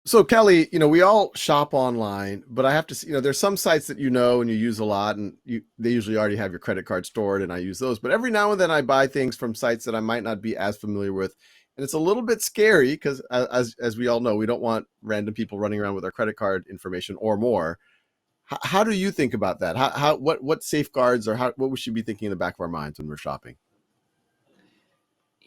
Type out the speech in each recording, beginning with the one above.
So Kelly, we all shop online, but I have to, there's some sites that and you use a lot, and they usually already have your credit card stored, and I use those. But every now and then I buy things from sites that I might not be as familiar with, and it's a little bit scary because, as we all know, we don't want random people running around with our credit card information or more. How do you think about that? What safeguards or what we should be thinking in the back of our minds when we're shopping?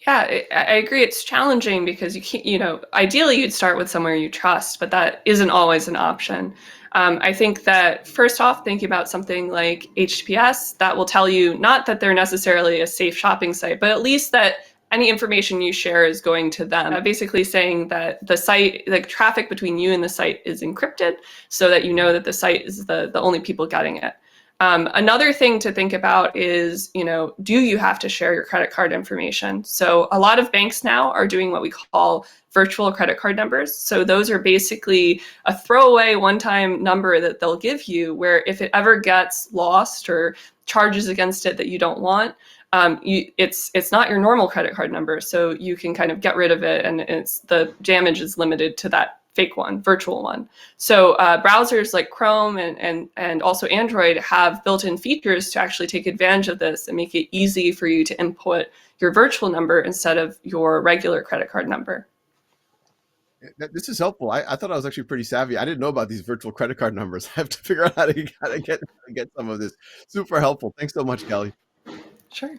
Yeah, I agree. It's challenging because you can't, ideally you'd start with somewhere you trust, but that isn't always an option. I think that first off, thinking about something like HTTPS, that will tell you not that they're necessarily a safe shopping site, but at least that any information you share is going to them. Basically saying that the site, the traffic between you and the site is encrypted so that you know that the site is the only people getting it. Another thing to think about is, do you have to share your credit card information? So a lot of banks now are doing what we call virtual credit card numbers. So those are basically a throwaway one-time number that they'll give you where if it ever gets lost or charges against it that you don't want, it's not your normal credit card number. So you can kind of get rid of it and the damage is limited to that fake one, virtual one. So browsers like Chrome and also Android have built-in features to actually take advantage of this and make it easy for you to input your virtual number instead of your regular credit card number. This is helpful. I thought I was actually pretty savvy. I didn't know about these virtual credit card numbers. I have to figure out how to get some of this. Super helpful. Thanks so much, Kelly. Sure.